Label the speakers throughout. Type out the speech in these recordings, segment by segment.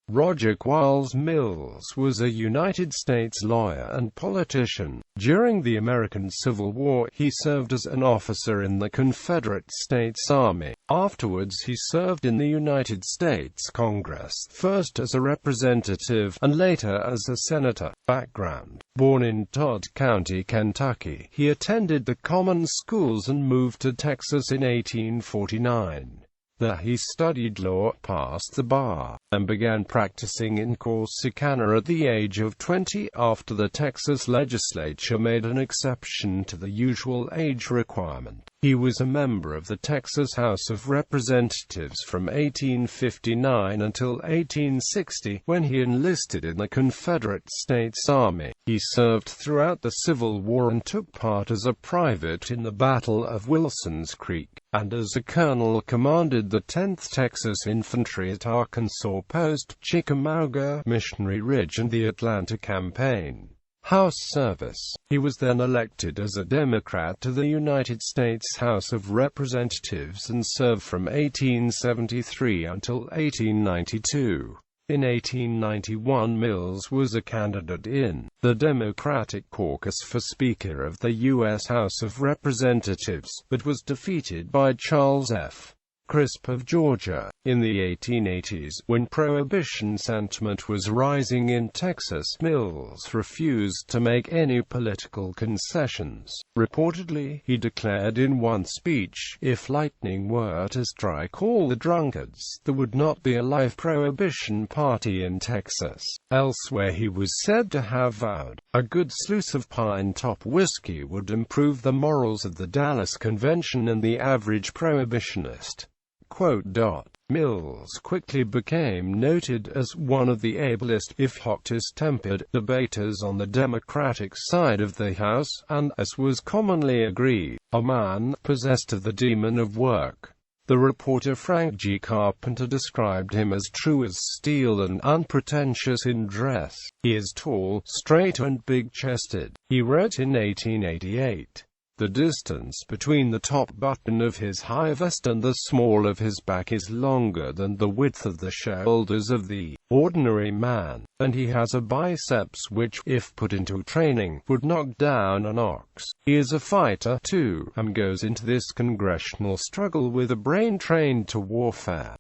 Speaker 1: Roger Quarles Mills was a United States lawyer and politician. During the American Civil War, he served as an officer in the Confederate States Army. Afterwards, he served in the United States Congress, first as a representative, and later as a senator. Background: born in Todd County, Kentucky, he attended the common schools and moved to Texas in 1849. There he studied law, passed the bar, and began practicing in Corsicana at the age of 20, after the Texas legislature made an exception to the usual age requirement. He was a member of the Texas House of Representatives from 1859 until 1860, when he enlisted in the Confederate States Army. He served throughout the Civil War and took part as a private in the Battle of Wilson's Creek, and as a colonel commanded the 10th Texas Infantry at Arkansas Post, Chickamauga, Missionary Ridge and the Atlanta Campaign. House service: he was then elected as a Democrat to the United States House of Representatives and served from 1873 until 1892. In 1891, Mills was a candidate in the Democratic caucus for Speaker of the U.S. House of Representatives, but was defeated by Charles F. Crisp of Georgia. In the 1880s, when Prohibition sentiment was rising in Texas, Mills refused to make any political concessions. Reportedly, he declared in one speech, "If lightning were to strike all the drunkards, there would not be a live Prohibition party in Texas." Elsewhere he was said to have vowed, "A good sluice of pine-top whiskey would improve the morals of the Dallas Convention and the average Prohibitionist." Mills quickly became noted as one of the ablest, if hottest-tempered, debaters on the Democratic side of the House, and, as was commonly agreed, a man possessed of the demon of work. The reporter Frank G. Carpenter described him as true as steel and unpretentious in dress. "He is tall, straight and big-chested," he wrote in 1888. "The distance between the top button of his high vest and the small of his back is longer than the width of the shoulders of the ordinary man, and he has a biceps which, if put into training, would knock down an ox. He is a fighter, too, and goes into this congressional struggle with a brain trained to warfare.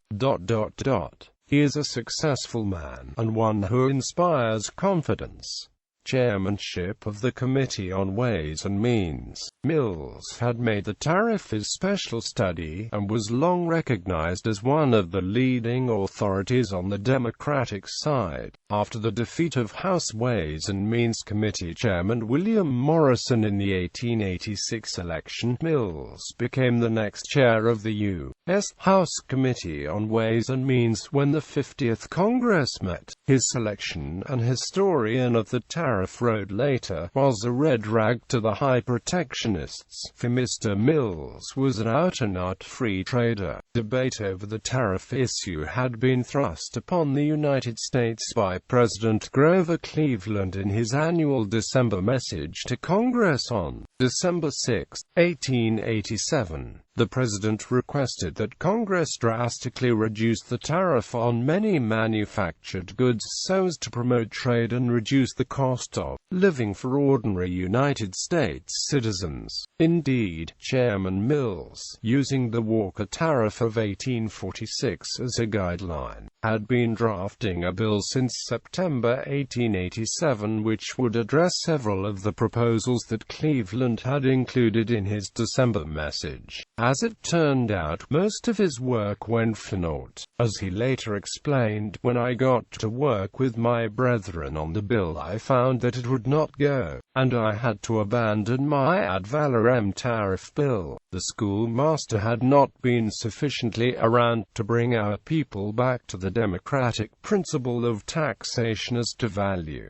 Speaker 1: He is a successful man, and one who inspires confidence." Chairmanship of the Committee on Ways and Means. Mills had made the tariff his special study, and was long recognized as one of the leading authorities on the Democratic side. After the defeat of House Ways and Means Committee Chairman William Morrison in the 1886 election, Mills became the next chair of the U.S. House Committee on Ways and Means when the 50th Congress met. His selection, an historian of the tariff wrote later, was a red rag to the high protectionists, for Mr. Mills was an out-and-out free trader. Debate over the tariff issue had been thrust upon the United States by President Grover Cleveland in his annual December message to Congress on December 6, 1887. The president requested that Congress drastically reduce the tariff on many manufactured goods so as to promote trade and reduce the cost of living for ordinary United States citizens. Indeed, Chairman Mills, using the Walker Tariff of 1846 as a guideline, had been drafting a bill since September 1887 which would address several of the proposals that Cleveland had included in his December message. As it turned out, most of his work went for naught. As he later explained, "When I got to work with my brethren on the bill, I found that it would not go, and I had to abandon my ad valorem tariff bill. The schoolmaster had not been sufficiently around to bring our people back to the democratic principle of taxation as to value."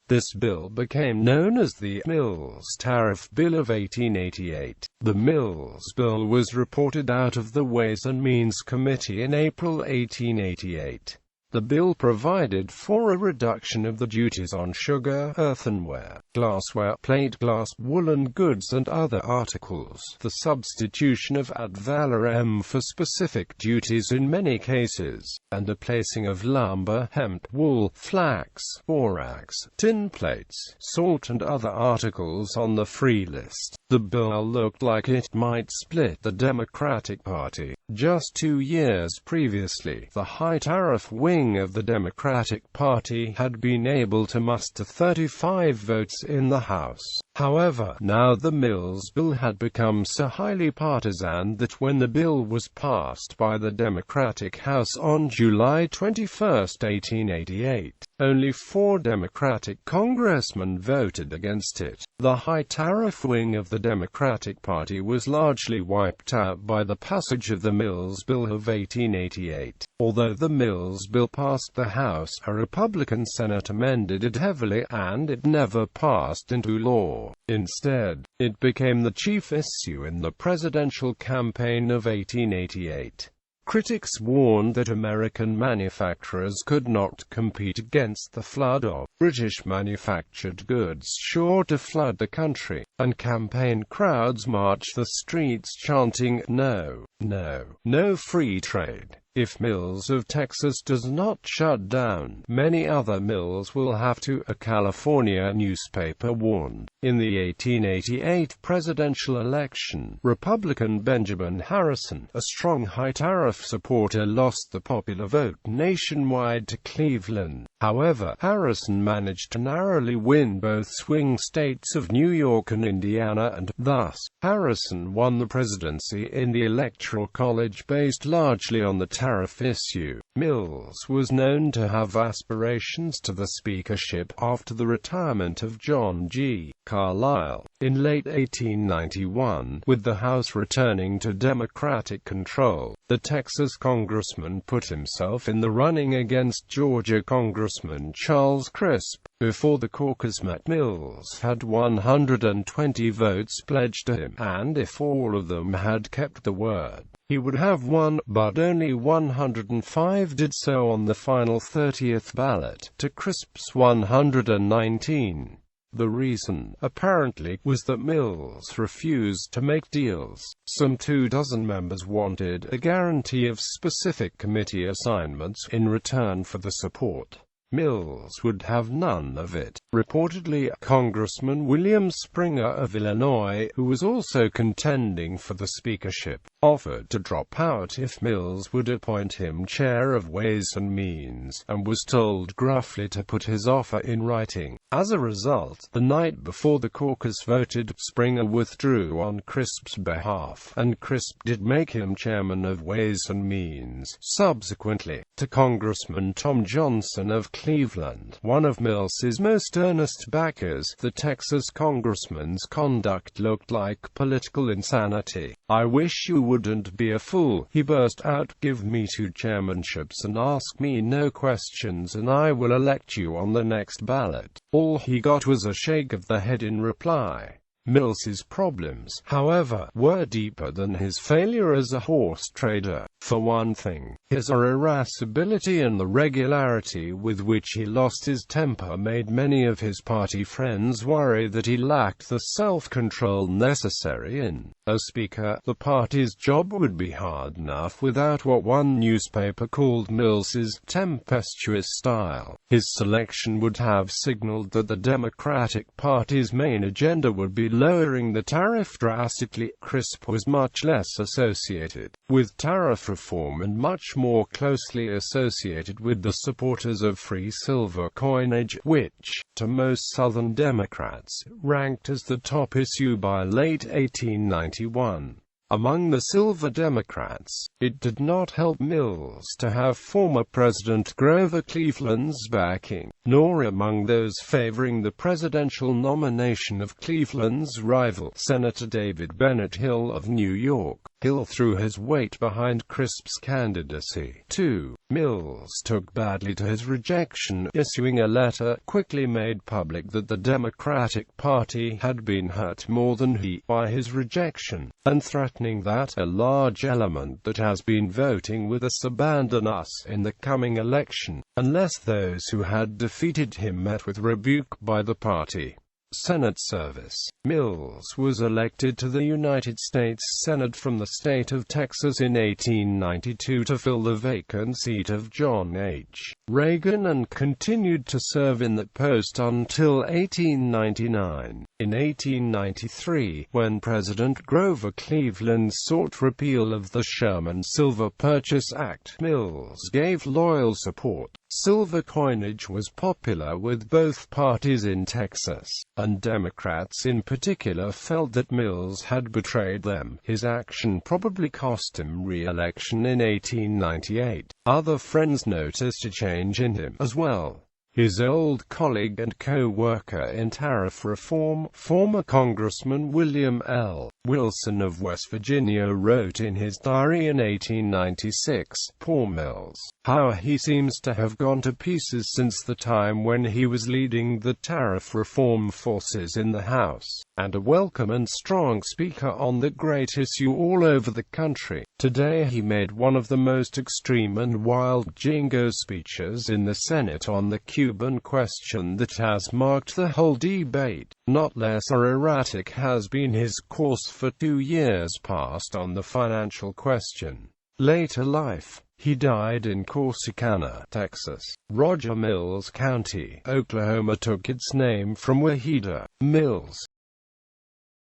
Speaker 1: This bill became known as the Mills Tariff Bill of 1888. The Mills Bill was reported out of the Ways and Means Committee in April 1888. The bill provided for a reduction of the duties on sugar, earthenware, glassware, plate glass, woolen goods and other articles, the substitution of ad valorem for specific duties in many cases, and the placing of lumber, hemp, wool, flax, borax, tin plates, salt and other articles on the free list. The bill looked like it might split the Democratic Party. Just 2 years previously, the high-tariff wing of the Democratic Party had been able to muster 35 votes in the House. However, now the Mills bill had become so highly partisan that when the bill was passed by the Democratic House on July 21, 1888, only 4 Democratic congressmen voted against it. The high-tariff wing of the Democratic Party was largely wiped out by the passage of the Mills Bill of 1888. Although the Mills Bill passed the House, a Republican Senate amended it heavily, and it never passed into law. Instead, it became the chief issue in the presidential campaign of 1888. Critics warned that American manufacturers could not compete against the flood of British-manufactured goods sure to flood the country, and campaign crowds marched the streets chanting, "No, no, no free trade. If Mills of Texas does not shut down, many other mills will have to," a California newspaper warned. In the 1888 presidential election, Republican Benjamin Harrison, a strong high-tariff supporter, lost the popular vote nationwide to Cleveland. However, Harrison managed to narrowly win both swing states of New York and Indiana, and, thus, Harrison won the presidency in the Electoral College based largely on the tariff issue. Mills was known to have aspirations to the speakership after the retirement of John G. Carlisle in late 1891, with the House returning to Democratic control. The Texas congressman put himself in the running against Georgia Congressman Charles Crisp. Before the caucus met, Mills had 120 votes pledged to him, and if all of them had kept the word, he would have won, but only 105 did so on the final 30th ballot, to Crisp's 119. The reason, apparently, was that Mills refused to make deals. Some 24 members wanted a guarantee of specific committee assignments in return for the support. Mills would have none of it. Reportedly, Congressman William Springer of Illinois, who was also contending for the speakership, offered to drop out if Mills would appoint him chair of Ways and Means, and was told gruffly to put his offer in writing. As a result, the night before the caucus voted, Springer withdrew on Crisp's behalf, and Crisp did make him chairman of Ways and Means. Subsequently, to Congressman Tom Johnson of Cleveland, one of Mills's most earnest backers, the Texas congressman's conduct looked like political insanity. "I wish you wouldn't be a fool," he burst out. "Give me 2 chairmanships and ask me no questions, and I will elect you on the next ballot." All he got was a shake of the head in reply. Mills's problems, however, were deeper than his failure as a horse trader. For one thing, his irascibility and the regularity with which he lost his temper made many of his party friends worry that he lacked the self-control necessary as Speaker. The party's job would be hard enough without what one newspaper called Mills's tempestuous style. His selection would have signaled that the Democratic Party's main agenda would be lowering the tariff drastically. Crisp was much less associated with tariff reform and much more closely associated with the supporters of free silver coinage, which, to most Southern Democrats, ranked as the top issue by late 1891. Among the Silver Democrats, it did not help Mills to have former President Grover Cleveland's backing, nor among those favoring the presidential nomination of Cleveland's rival, Senator David Bennett Hill of New York. Hill threw his weight behind Crisp's candidacy, too. Mills took badly to his rejection, issuing a letter, quickly made public that the Democratic Party had been hurt more than he by his rejection, and threatened threatening that a large element that has been voting with us abandon us in the coming election, unless those who had defeated him met with rebuke by the party. Senate service. Mills was elected to the United States Senate from the state of Texas in 1892 to fill the vacant seat of John H. Reagan and continued to serve in that post until 1899. In 1893, when President Grover Cleveland sought repeal of the Sherman-Silver Purchase Act, Mills gave loyal support. Silver coinage was popular with both parties in Texas, and Democrats in particular felt that Mills had betrayed them. His action probably cost him re-election in 1898. Other friends noticed a change in him as well. His old colleague and co-worker in tariff reform, former Congressman William L. Wilson of West Virginia, wrote in his diary in 1896, "Poor Mills. How he seems to have gone to pieces since the time when he was leading the tariff reform forces in the House, and a welcome and strong speaker on the great issue all over the country. Today he made one of the most extreme and wild jingo speeches in the Senate on the Cuban question that has marked the whole debate. Not less erratic has been his course for 2 years past on the financial question." Later life. He died in Corsicana, Texas. Roger Mills County, Oklahoma took its name from Wahida Mills,